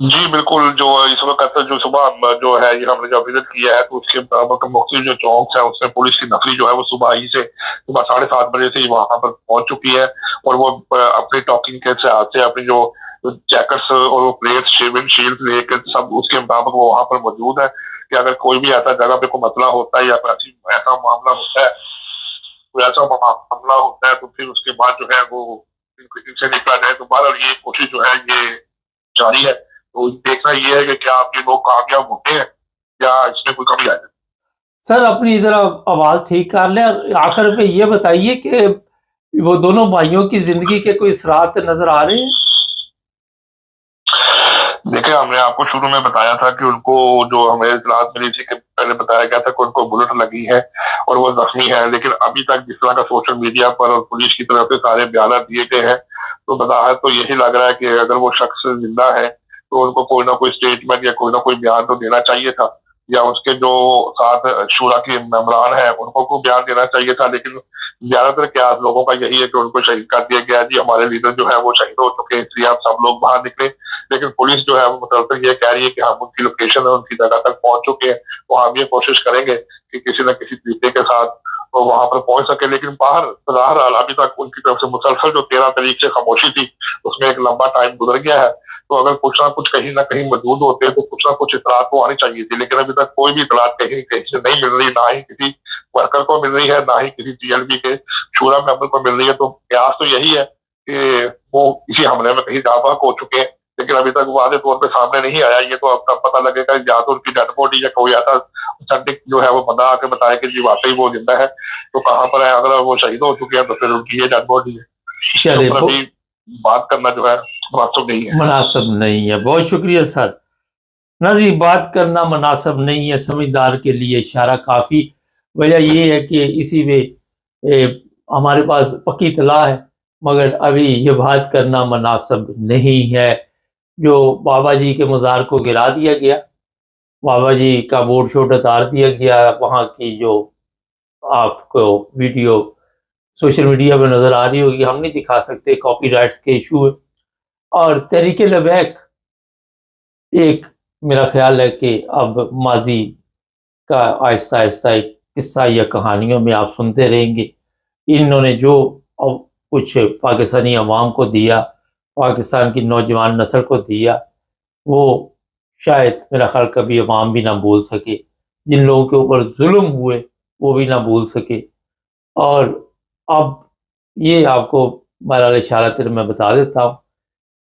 जी बिल्कुल, जो इस वक्त जो सुबह जो है ये हमने जो विजिट किया है तो उसके मुख्तलिफ जो चौक है उसमें पुलिस की नफरी जो है वो सुबह ही से सुबह 7:30 बजे से ही वहाँ पर पहुंच चुकी है और वो अपनी टॉकिंग के से अपनी जो चेकर्स और प्लेट्स विंडशील्ड लेकर सब उसके मुताबिक वो वहाँ पर मौजूद है। کہ اگر کوئی بھی ایسا جگہ پہ کوئی مسئلہ ہوتا ہے یا ایسا معاملہ ہوتا ہے، کوئی ایسا معاملہ ہوتا ہے، تو پھر اس کے بعد جو ہے وہ ان سے نکلا جائے. تو بہرحال یہ کوشش جو ہے یہ جاری ہے. تو دیکھنا یہ ہے کہ کیا آپ کے لوگ کامیاب ہوتے ہیں یا اس میں کوئی کمی آ جائے. سر اپنی ذرا آواز ٹھیک کر لیں، اور آخر پہ یہ بتائیے کہ وہ دونوں بھائیوں کی زندگی کے کوئی اثرات نظر آ رہے ہیں؟ دیکھیں، ہم نے آپ کو شروع میں بتایا تھا کہ ان کو جو ہمیں اطلاعات ملی تھی کہ پہلے بتایا گیا تھا کہ ان کو بلٹ لگی ہے اور وہ زخمی ہے، لیکن ابھی تک جس طرح کا سوشل میڈیا پر اور پولیس کی طرف سے سارے بیانات دیے گئے ہیں تو بظاہر تو یہی لگ رہا ہے کہ اگر وہ شخص زندہ ہے تو ان کو کوئی نہ کوئی اسٹیٹمنٹ یا کوئی نہ کوئی بیان تو دینا چاہیے تھا، یا اس کے جو ساتھ شورا کے ممبران ہیں ان کو کوئی بیان دینا چاہیے تھا. لیکن زیادہ تر کیا لوگوں کا یہی ہے کہ ان کو شہید کر دیا گیا، جی ہمارے لیڈر جو ہے وہ شہید ہو چکے ہیں، اس لیے آپ سب لوگ باہر نکلے. لیکن پولیس جو ہے وہ مسلسل یہ کہہ رہی ہے کہ ہم ان کی لوکیشن اور ان کی جگہ تک پہنچ چکے ہیں، تو ہم یہ کوشش کریں گے کہ کسی نہ کسی طریقے کے ساتھ وہ وہاں پر پہنچ سکے. لیکن بہرحال ابھی تک ان کی طرف سے مسلسل جو 13 تاریخ سے خاموشی تھی اس میں ایک لمبا ٹائم گزر گیا ہے. تو اگر کچھ نہ کچھ کہیں نہ کہیں موجود ہوتے ہیں تو کچھ نہ کچھ اطلاعات تو آنی چاہیے تھی، لیکن ابھی تک کوئی بھی اطلاعات کہیں سے نہیں مل رہی، نہ ہی کسی ورکر کو مل رہی ہے، نہ ہی کسی جی ایل بی کے شورا ممبر کو مل رہی ہے. تو قیاس تو یہی ہے کہ وہ اسی حملے میں کہیں جاں بحق ہو چکے ہیں، لیکن ابھی تک واضح طور پہ سامنے نہیں آیا. یہ تو اب تک پتہ لگے گا یا تو ان کی ڈیڈ باڈی یا کوئی ایسا سنٹک جو ہے وہ بندہ آ کے بتائے کہ جی واقعی وہ زندہ ہے تو کہاں پر ہے. اگر وہ شہید ہو چکے ہیں تو پھر ان کی یہ ڈیڈ باڈی ہے. چلے ابھی بات کرنا جو ہے مناسب نہیں ہے. بہت شکریہ سر. نظیر، بات کرنا مناسب نہیں ہے، سمجھدار کے لیے اشارہ کافی. وجہ یہ ہے کہ اسی میں ہمارے پاس پکی اطلاع ہے، مگر ابھی یہ بات کرنا مناسب نہیں ہے. جو بابا جی کے مزار کو گرا دیا گیا، بابا جی کا بورڈ شوڈ اتار دیا گیا، وہاں کی جو آپ کو ویڈیو سوشل میڈیا پہ نظر آ رہی ہوگی، ہم نہیں دکھا سکتے، کاپی رائٹس کے ایشو ہے. اور تحریک لبیک ایک میرا خیال ہے کہ اب ماضی کا آہستہ آہستہ ایک قصہ یا کہانیوں میں آپ سنتے رہیں گے. انہوں نے جو کچھ پاکستانی عوام کو دیا، پاکستان کی نوجوان نسل کو دیا، وہ شاید میرا خیال کبھی عوام بھی نہ بھول سکے. جن لوگوں کے اوپر ظلم ہوئے وہ بھی نہ بھول سکے. اور اب یہ آپ کو بہرحال اشارہ میں بتا دیتا ہوں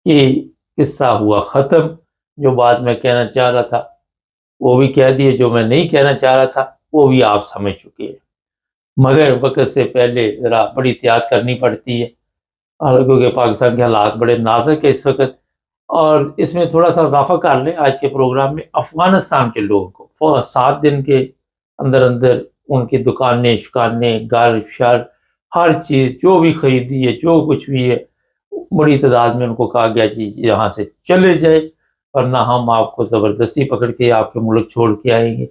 کہ قصہ ہوا ختم. جو بات میں کہنا چاہ رہا تھا وہ بھی کہہ دیے، جو میں نہیں کہنا چاہ رہا تھا وہ بھی آپ سمجھ چکے ہیں. مگر وقت سے پہلے ذرا بڑی احتیاط کرنی پڑتی ہے، کیونکہ پاکستان کے حالات بڑے نازک ہیں اس وقت. اور اس میں تھوڑا سا اضافہ کر لیں آج کے پروگرام میں، افغانستان کے لوگوں کو 7 دن کے اندر اندر ان کی دکانیں شکانیں گھر شر ہر چیز جو بھی خریدی ہے، جو کچھ بھی ہے، بڑی تعداد میں ان کو کہا گیا جی یہاں سے چلے جائے، ورنہ ہم آپ کو زبردستی پکڑ کے آپ کے ملک چھوڑ کے آئیں گے.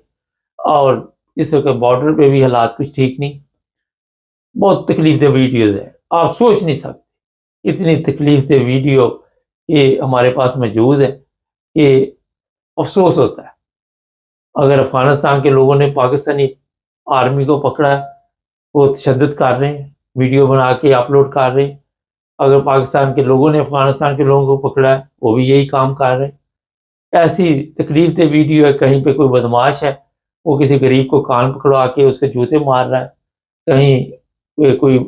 اور اس وقت بارڈر پہ بھی حالات کچھ ٹھیک نہیں. بہت تکلیف دہ ویڈیوز ہیں، آپ سوچ نہیں سکتے اتنی تکلیف دہ ویڈیو یہ ہمارے پاس موجود ہے کہ افسوس ہوتا ہے. اگر افغانستان کے لوگوں نے پاکستانی آرمی کو پکڑا ہے، وہ تشدد کر رہے ہیں، ویڈیو بنا کے اپلوڈ کر رہے ہیں. اگر پاکستان کے لوگوں نے افغانستان کے لوگوں کو پکڑا ہے وہ بھی یہی کام کر رہے ہیں. ایسی تکلیف دہ ویڈیو ہے، کہیں پہ کوئی بدماش ہے وہ کسی غریب کو کان پکڑوا کے اس کے جوتے مار رہا ہے، کہیں کوئی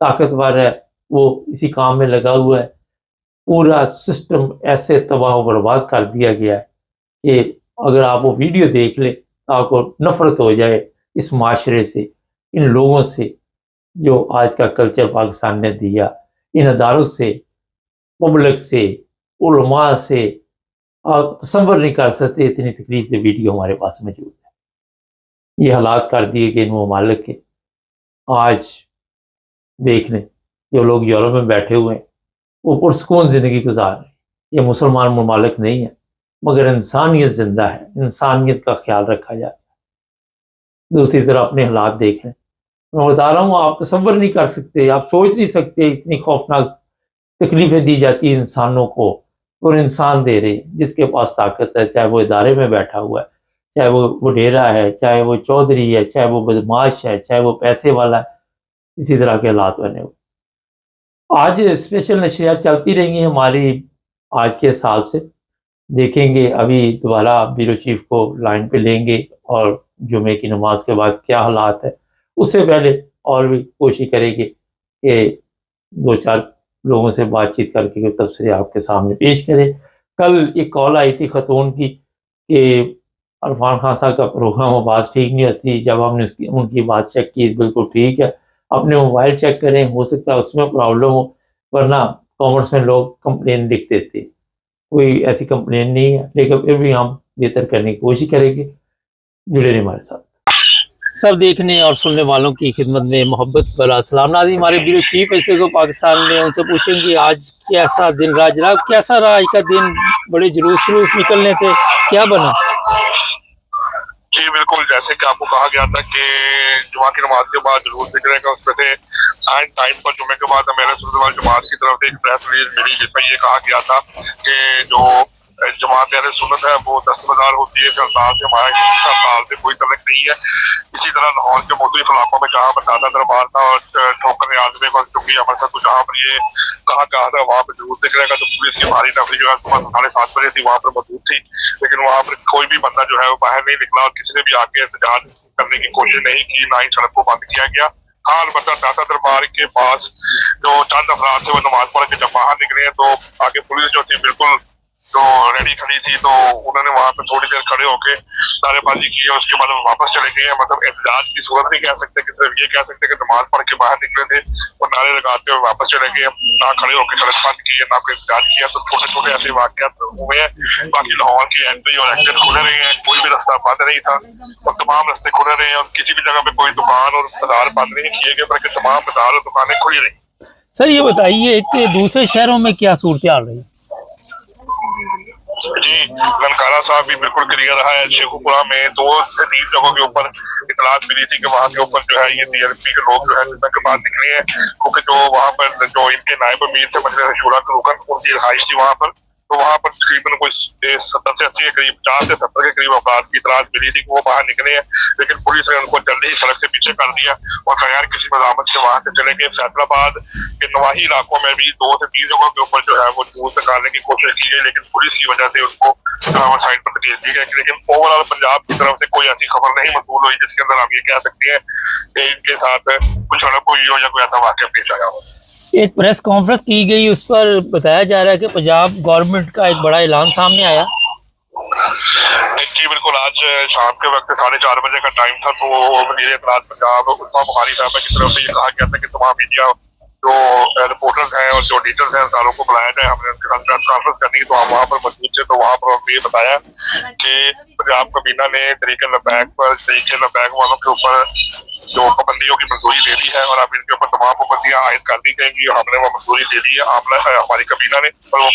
طاقتور ہے وہ اسی کام میں لگا ہوا ہے. پورا سسٹم ایسے تباہ و برباد کر دیا گیا ہے کہ اگر آپ وہ ویڈیو دیکھ لیں تو آپ کو نفرت ہو جائے اس معاشرے سے، ان لوگوں سے جو آج کا کلچر پاکستان نے دیا، ان اداروں سے، پبلک سے، علماء سے. آپ تصور نہیں کر سکتے اتنی تکلیف دہ ویڈیو ہمارے پاس موجود ہے. یہ حالات کر دیے کہ ان ممالک کے آج دیکھ لیں جو لوگ یورپ میں بیٹھے ہوئے ہیں وہ پرسکون زندگی گزار رہے ہیں. یہ مسلمان ممالک نہیں ہے مگر انسانیت زندہ ہے، انسانیت کا خیال رکھا جاتا ہے. دوسری طرف اپنے حالات دیکھ لیں. میں بتا رہا ہوں آپ تصور نہیں کر سکتے، آپ سوچ نہیں سکتے اتنی خوفناک تکلیفیں دی جاتی ہیں انسانوں کو، اور انسان دے رہے ہیں جس کے پاس طاقت ہے، چاہے وہ ادارے میں بیٹھا ہوا ہے، چاہے وہ وڈیرا ہے، چاہے وہ چودھری ہے، چاہے وہ بدماش ہے، چاہے وہ پیسے والا ہے. اسی طرح کے حالات بنے ہوئے. آج اسپیشل نشریات چلتی رہیں گی ہماری آج کے حساب سے. देखेंगे अभी दोबारा ब्यूरो चीफ को लाइन पे लेंगे और जुमे की नमाज के बाद क्या हालात है, उससे पहले और भी कोशिश करेंगे कि 2-4 लोगों से बातचीत करके कोई तबसरे आपके सामने पेश करें। कल एक कॉल आई थी ख़तून की कि इरफान खान साहब का प्रोग्राम आवाज़ ठीक नहीं होती। जब हमने उनकी आवाज़ चेक की, बिल्कुल ठीक है। अपने मोबाइल चेक करें, हो सकता है उसमें प्रॉब्लम हो, वरना कमेंट्स में लोग कंप्लेन लिख देते। कोई ऐसी कंप्लेन नहीं है, लेकिन फिर भी हम बेहतर करने की कोशिश करेंगे। जुड़े रहिए हमारे साथ। सब देखने और सुनने वालों की खिदमत में मोहब्बत भरा सलाम। नाज़रीन, हमारे ब्यूरो चीफ ऐसे को पाकिस्तान में, उनसे पूछेंगे आज कैसा दिन रहा जनाब, कैसा रहा आज का दिन? बड़े जुलूस निकलने थे, क्या बना? जी बिल्कुल, जैसे कि आपको कहा गया था कि जुमा की नमाज के बाद जुलूस निकलेगा, उसमें से एंड टाइम पर जुमे के बाद अमीर सुन्नत वल जमात की तरफ से एक प्रेस रिलीज मिली जिसमें ये कहा गया था कि जो जमात अहले सुन्नत है वो दस्तबरदार होती है सरकार से, हमारे सरकार से कोई तल्लुक नहीं है। इसी तरह लाहौर के मुख्तलिफ इलाकों में जहाँ पर ताज़ा दरबार था और ठोकर आजमे पर चुकी अमृतसर को जहाँ पर ये कहा गया था वहाँ पर जुलूस निकलेगा, तो पुलिस की भारी नफरी जो है सुबह 7:30 बजे थी वहाँ पर मौजूद थी, लेकिन वहाँ पर कोई भी बंदा जो है वो बाहर नहीं निकला और किसी ने भी आके एहतजाज करने की कोशिश नहीं की, ना ही सड़क को बंद किया गया। हाँ, अलबत्ता ताज़ा दरबार के पास जो चंद अफराद थे वो नमाज पढ़ के जब बाहर निकले तो आगे पुलिस जो थी बिल्कुल जो रेडी खड़ी थी, तो उन्होंने वहां पे थोड़ी देर खड़े होके नारेबाजी की और उसके बाद वापस चले गए। मतलब एहतजाज की सूरत नहीं कह सकते कि सिर्फ ये कह सकते कि नमाज पढ़ के बाहर निकले थे और नारे लगाते हुए वापस चले गए, ना खड़े होकर सड़क बंद की है ना कोई एहतजाज किया। तो छोटे छोटे ऐसे वाकयात हुए हैं। बाकी लाहौर की एंट्री और एग्जिट खुले रहे हैं, कोई भी रास्ता बंद नहीं था और तमाम रास्ते खुले रहे हैं और किसी भी जगह पे कोई दुकान और बाजार बंद नहीं किए गए, बल्कि तमाम बाजार और दुकानें खुली रही। सर ये बताइए कि दूसरे शहरों में क्या सूरत हाल रही? जी, ननकाना साहब भी बिल्कुल क्लियर रहा है। शेखुपुरा में 2 से 3 जगहों के ऊपर इतलात मिली थी कि वहाँ के ऊपर जो है ये DLP के लोग जो है जुम्मे के बाद निकले हैं, क्योंकि जो वहाँ पर जो इनके नायब अमीर थे मजलिस शूरा के रुकन, उनकी रिहाइश थी वहाँ पर, तो वहाँ पर तकरीबन कोई 70 से 80 के करीब 50 से 70 के करीब अफराद की इतलात मिली थी कि वो बाहर निकले हैं, लेकिन पुलिस ने उनको जल्दी ही सड़क से पीछे कर दिया और बगैर किसी मज़ामत से वहाँ से चले गए। फैसलाबाद के नवाही इलाकों में भी 2 से 3 जगहों के ऊपर जो है वो जुलूस निकालने की कोशिश की गई, लेकिन पुलिस की वजह से उनको साइड पर भेज दी गई। लेकिन ओवरऑल पंजाब की तरफ से कोई ऐसी खबर नहीं मौसूल हुई जिसके अंदर हम ये कह सकते हैं कि इनके साथ कुछ सड़क हुई हो या कोई ऐसा वाक़या पेश आया हो। एक प्रेस कॉन्फ्रेंस की गई, उस पर बताया जा रहा है कि पंजाब गवर्नमेंट का एक बड़ा ऐलान सामने आया। जी बिल्कुल, आज शाम के वक्त 4:30 बजे का टाइम था, तो वज़ीर इत्तलात पंजाब उस्मान बुखारी साहब की तरफ से ये कहा गया था कि तमाम मीडिया जो रिपोर्टर्स हैं और जो एडिटर्स हैं सारों को बुलाया जाए, हमने उनके साथ प्रेस कॉन्फ्रेंस करनी, तो हम वहाँ पर मौजूद थे। तो वहाँ पर हमने ये बताया कि पंजाब कबीना ने तरीके लबैक वालों के ऊपर जो पाबंदियों की मंजूरी दे दी है और अब इनके ऊपर तमाम पाबंदियां आयद कर दी जाएंगी और हमने वो मंजूरी दे दी है। आमला है हमारी कबीना ने, और वो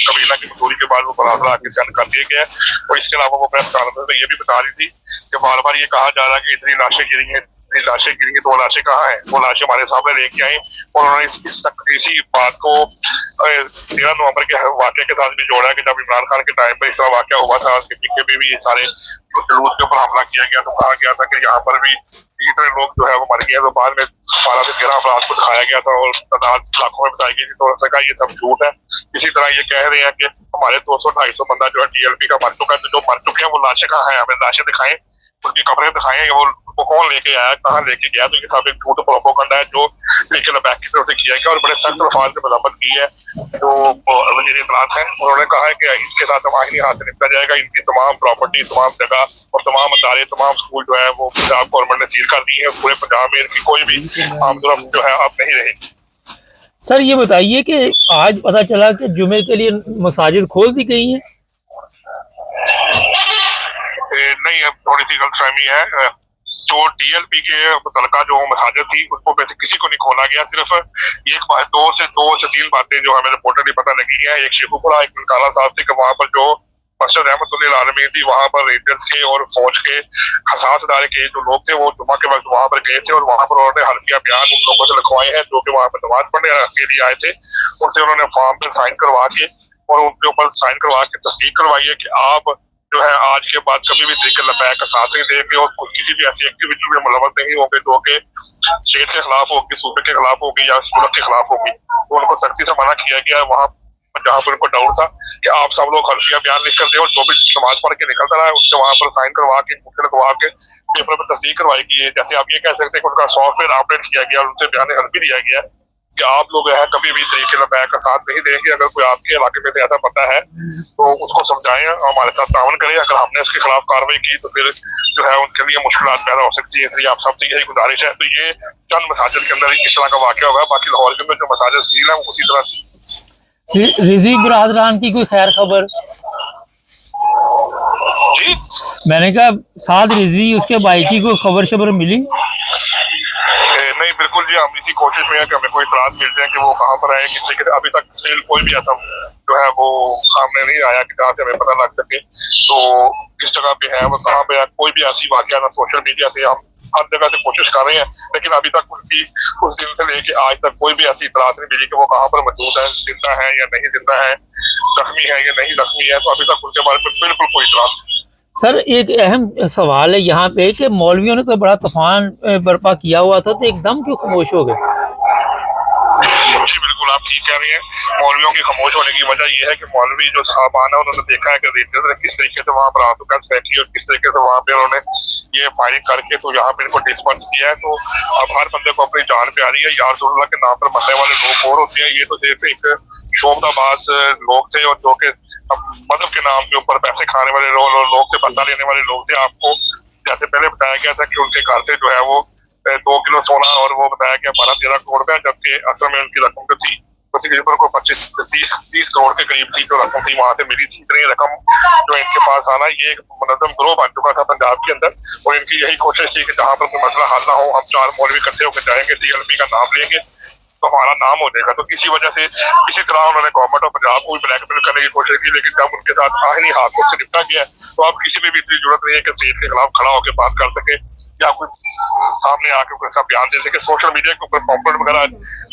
कबीना की मंजूरी के बाद वो फरासला आगे सेंड कर दिए गए। और इसके अलावा वो प्रेस कॉन्फ्रेंस में ये भी बता रही थी कि बार बार ये कहा जा रहा है कि इतनी लाशें गिरी हैं, तो वो लाशें कहाँ हैं? वो लाशें हमारे सामने लेके आई और उन्होंने इसी बात को 13 नवंबर के वाक़े के साथ भी जोड़ा है कि जब इमरान खान के टाइम पर इस तरह वाक़या हुआ था कि भी ये सारे जुलूस के ऊपर हमला किया गया, तो कहा गया था कि यहाँ पर भी इतने लोग जो है वो मर गए। तो बाद में 12 से 13 अफराद को दिखाया गया था और तादाद लाखों में बताई गई थी, तो उसने कहा ये सब झूठ है। इसी तरह ये कह रहे हैं कि हमारे 200-250 बंदा जो है DLP का मर चुका है, तो जो मर चुके हैं वो लाशें कहाँ हैं? हमें लाशें दिखाएं, उनकी कब्रें दिखाएं, वो कौन लेके आया, कहाँ लेके गया। तो ये सब एक झूठ प्रोपेगेंडा है जो लेकिन बैक की तरफ से किया गया और बड़े सख्त अल्फाज में मजम्मत की है। जो वज़ीर इत्तलात हैं उन्होंने कहा है कि इनके साथ माहिनी हाथ से निपटा जाएगा, इनकी तमाम प्रॉपर्टी, तमाम जगह और तमाम अदारे, तमाम स्कूल जो है वो पंजाब गवर्नमेंट ने सील कर दी है। पूरे पंजाब में इनकी कोई भी आमदरफ्त जो है अब नहीं रहेगी। सर ये बताइए कि आज पता चला कि जुमे के लिए मसाजिद खोल दी गई हैं। नहीं, अब थोड़ी सी गलतफहमी है। जो DLP के मुतलका जो मसाजिद थी उसको वैसे किसी को नहीं खोला गया, सिर्फ एक बात 2 से 3 बातें जो हमें रिपोर्टर नहीं पता लगी है। एक शेखुपुरा, एक ननकाना साहब से कि वहाँ पर जो मस्जिद रहमतुल्लाह आलमीन थी वहाँ पर रेंजर्स के और फौज के हसास इदारे के जो लोग थे वो जुमा के वक्त वहाँ पर गए थे और वहाँ पर उन्होंने हल्फिया बयान उन लोगों से लिखवाए हैं जो कि वहाँ पर नमाज पढ़ने के लिए आए थे। उनसे उन्होंने फॉर्म पर साइन करवा के और उनके ऊपर साइन करवा के तस्दीक करवाई है कि आप जो है आज के बाद कभी भी तरीके लबैक का साथ नहीं देंगे और किसी भी ऐसी एक्टिविटी में मुलव्वस नहीं होंगे जो कि स्टेट के खिलाफ होगी, सूबे के खिलाफ होगी या मुल्क के खिलाफ होगी। तो उनको सख्ती से मना किया गया है। वहाँ जहाँ पर उनको डाउट था कि आप सब लोग हल्फिया बयान लिख कर दे, और जो भी नमाज पढ़ के निकलता रहा है उससे वहां पर साइन करवा के लगवा के पेपर पर तस्दीक करवाई गई है। जैसे आप ये कह सकते हैं कि उनका सॉफ्टवेयर अपडेट किया गया और उनसे बयान हल्फी दिया गया कि आप लोग है कभी भी तरीके लबैक का साथ नहीं देंगे। अगर कोई आपके इलाके में ऐसा पता है तो उसको समझाएं, हमारे साथ तावन करें। अगर हमने उसके खिलाफ कार्रवाई की तो फिर जो है उनके लिए मुश्किलात पैदा हो सकती है। इसलिए आप सबसे यही गुजारिश है। तो ये चंद मसाजिद के अंदर इस तरह का वाक़या होगा, बाकी लाहौर के अंदर जो मसाजिद सील है उसी तरह से। रिजवी बरादरान की कोई खैर खबर? जी मैंने कहा साद रिजवी उसके भाई की कोई खबर शबर मिली? नहीं, बिल्कुल जी, हम इसी कोशिश में है कि हमें कोई इतराज मिल जाए कि वो कहाँ पर है, किसी के अभी तक स्टिल कोई भी ऐसा जो है वो सामने नहीं आया कि जहाँ से हमें पता लग सके तो किस जगह पे है, वो कहाँ पे है। कोई भी ऐसी वाक़या ना सोशल मीडिया से, हम हर जगह से कोशिश कर रहे हैं, लेकिन अभी तक उनकी उस दिन से लेके आज तक कोई भी ऐसी इतराज नहीं मिली कि वो कहाँ पर मौजूद है, जिंदा है या नहीं जिंदा है, जख्मी है या नहीं जख्मी है। तो अभी तक उनके बारे में बिल्कुल कोई इतराज नहीं। सर एक अहम सवाल है यहाँ पे कि मौलवियों ने तो बड़ा तूफान बर्पा किया हुआ था, तो एकदम क्यों खामोश हो गए? जी बिल्कुल, आप ठीक कह रही हैं। मौलवियों की खामोश होने की वजह यह है कि मौलवी जो साहबान है उन्होंने देखा है कि रेडियो से किस तरीके से वहाँ पर आतंकवाद फैली और किस तरीके से वहाँ पे उन्होंने ये फायरिंग करके तो यहाँ पे इनको डिस्पर्स किया है। तो अब हर बंदे को अपनी जान प्यारी है। यार रसूलुल्लाह के नाम पर मरने वाले लोग और होते हैं। ये तो सिर्फ एक शोबदाबाज लोग थे और जो कि मजहब के नाम के ऊपर पैसे खाने वाले लोग थे, बदला लेने वाले लोग थे। आपको जैसे पहले बताया गया था कि उनके घर से जो है वो 2 किलो सोना और वो बताया गया 12-13 करोड़ में, जबकि असल में उनकी रकम जो थी तकरीबन को 25-30 करोड़ के करीब थी जो रकम थी, वहां से मिली थी। इतनी रकम जो इनके पास आना, ये एक मुनज़्ज़म गिरोह बन चुका था पंजाब के अंदर। और इनकी यही कोशिश थी कि जहाँ पर कोई मसला हल ना हो, हम 4 मौलवी इकट्ठे होकर जाएंगे, DLP का नाम लेंगे तो हमारा नाम हो जाएगा। तो इसी वजह से इसी तरह उन्होंने गवर्नमेंट ऑफ पंजाब को भी ब्लैकमेल करने की कोशिश की, लेकिन जब उनके साथ आहिनी हाथों से निपटा गया तो अब किसी में भी इतनी जरूरत नहीं है कि स्टेट के खिलाफ खड़ा होकर बात कर सके या कोई सामने आके कोई ऐसा बयान दे सके। सोशल मीडिया के ऊपर पॉम्पलेट वगैरह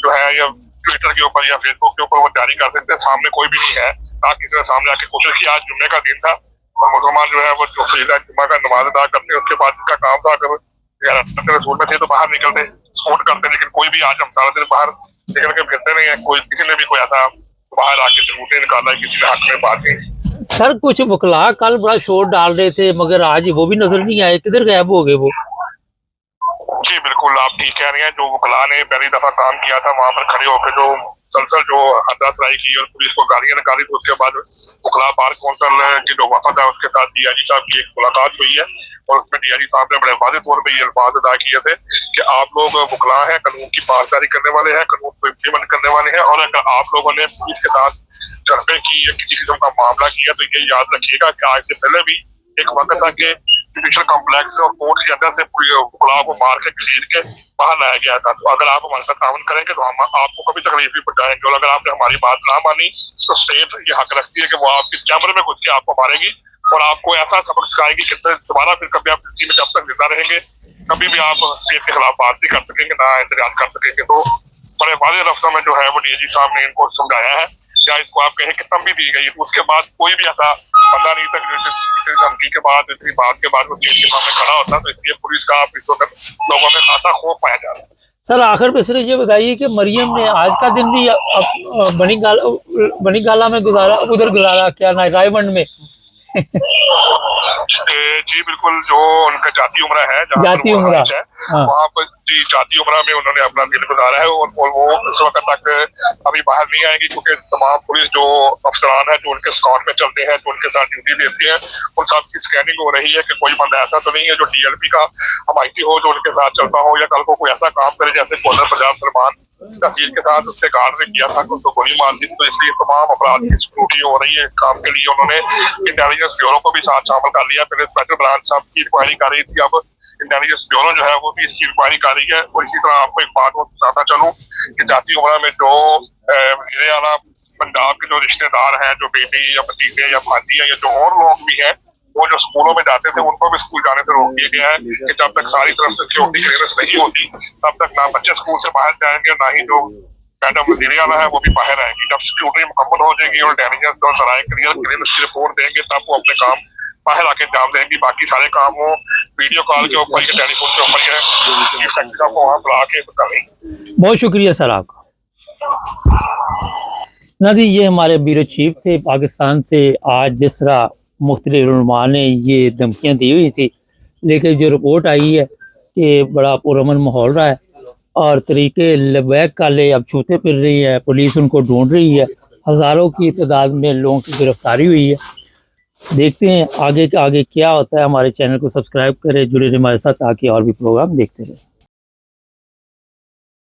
जो है या ट्विटर के ऊपर या फेसबुक के ऊपर वो जारी कर सकते हैं, सामने कोई भी नहीं है। ना किसी ने सामने आके कोशिश की। आज जुम्मे का दिन था और मुसलमान जो है वो जो फ्रीदा जुम्मा का नमाज अदा करते, उसके बाद इनका काम था अगर रसूल में थे तो बाहर निकलते सपोर्ट करते, लेकिन कोई भी आज हम सारा दिन बाहर निकल के फिरते नहीं है। कोई किसी ने भी कोई ऐसा बाहर आके जुलूस निकाला है, किसी ने हक में बात नहीं। सर कुछ वकला कल बड़ा शोर डाल रहे थे मगर आज वो भी नजर नहीं आए, किधर गायब हो गए वो? जी बिल्कुल, आप ठीक कह रहे हैं। जो वकला ने पहली दफा काम किया था वहां पर खड़े होकर जो मुसलसल जो हदासराई की और पुलिस को गालियां निकाली, तो उसके बाद वकला बार कौंसिल के जो वफद है उसके साथ DIG साहब की एक मुलाकात हुई है और उसमें DIG साहब ने बड़े वाज़ेह तौर पर ये अल्फाज अदा किए थे कि आप लोग वकला हैं, कानून की पासदारी करने वाले हैं, कानून को इम्प्लीमेंट करने वाले हैं, और अगर आप लोगों ने पुलिस के साथ झड़पें की या किसी किस्म का मामला किया तो ये याद रखिएगा कि आज से पहले भी एक वक्त था कि जुडिशल कॉम्प्लेक्स और कोर्ट के अंदर से वकला को मार के घसीट के बाहर लाया गया था। तो अगर आप हमारे साथ ताउन करेंगे तो हम आपको कभी तकलीफ भी पहुंचाएंगे, और अगर आपने हमारी बात ना मानी तो स्टेट ये हक रखती है कि वो आपके कैमरे में घुस के आपको मारेगी और आपको ऐसा सबक सिखाएगी कि दोबारा फिर कभी आप जिंदगी में जब तक जिंदा रहेंगे कभी भी आप स्टेट के खिलाफ बात नहीं कर सकेंगे, ना एहतजाज कर सकेंगे। तो बड़े वाज़ेह लफ्ज़ों में जो है वो DIG साहब ने इनको समझाया है, या इसको आप कहें कि तंबीह दी गई। उसके बाद कोई भी ऐसा बंदा नहीं था इतनी धमकी के बाद, इतनी बात के बाद वो स्टेट के सामने खड़ा होता। तो इसलिए पुलिस का आप इस वक्त लोगों में खासा खौफ पाया जा रहा है। सर आखिर में सिर्फ ये बताइए कि मरियम ने आज का दिन भी बनी गाला में गुजारा, उधर गुजारा क्या ना रायवंड में? जी बिल्कुल, जो उनका जाती उम्रा है, जाती उम्रा है वहाँ पर जी जाती उम्रा में उन्होंने अपना दिन गुजारा है और वो इस वक्त तक अभी बाहर नहीं आएंगी क्योंकि तमाम पुलिस जो अफसरान है जो उनके स्कॉट में चलते हैं, जो उनके साथ ड्यूटी देती है, उन सब की स्कैनिंग हो रही है कि कोई बंदा ऐसा तो नहीं है जो DLP का हमायती हो जो उनके साथ चलता हो या कल को कोई ऐसा काम करे जैसे कॉलर पंजाब सलमान तहसील के साथ उसके गार्ड ने किया था कि उसको गोली मार दी। तो इसलिए तमाम अफराद की स्क्रूटी हो रही है। इस काम के लिए उन्होंने इंटेलिजेंस ब्यूरो को भी साथ शामिल कर लिया। पहले इंस्पेक्टर ब्रांच साहब की इंक्वायरी कर रही थी, अब इंटेलिजेंस ब्यूरो जो है वो भी इसकी इंक्वायरी कर रही है। और इसी तरह आपको एक बात बताता चलूं कि जाती उम्रा में जो वज़ीर आला पंजाब के जो रिश्तेदार हैं, जो बेटी या भतीजे या भांजी है या जो और लोग भी हैं, वो जो स्कूलों में जाते थे उनको भी स्कूल जाने से रोक दिया गया है कि जब तक सारी तरफ से सिक्योरिटी क्लियरेंस नहीं होती तब तक ना बच्चे स्कूल से बाहर जाएंगे, ना ही जो मैडम वज़ीर आला है वो भी बाहर आएंगी। जब सिक्योरिटी मुकम्मल हो जाएगी और इंटेलिजेंस और ज़राए क्लियरेंस की रिपोर्ट देंगे तब वो अपने काम बाहर आके अंजाम देंगी। बाकी सारे काम वो वीडियो कॉल के ऊपर या टेलीफोन के ऊपर या चीफ सेक्रेटरी साहब को वहाँ बुला के करेंगे। बहुत शुक्रिया सर आपका। نادی یہ ہمارے بیورو چیف تھے پاکستان سے. آج جس طرح مختلف علماء نے یہ دھمکیاں دی ہوئی تھی، لیکن جو رپورٹ آئی ہے کہ بڑا پرامن ماحول رہا ہے اور طریقے لبیک کالے اب چھوتے پھر رہی ہے، پولیس ان کو ڈھونڈ رہی ہے، ہزاروں کی تعداد میں لوگوں کی گرفتاری ہوئی ہے. دیکھتے ہیں آگے کیا ہوتا ہے. ہمارے چینل کو سبسکرائب کریں، جڑے رہیں ہمارے ساتھ تاکہ اور بھی پروگرام دیکھتے رہیں.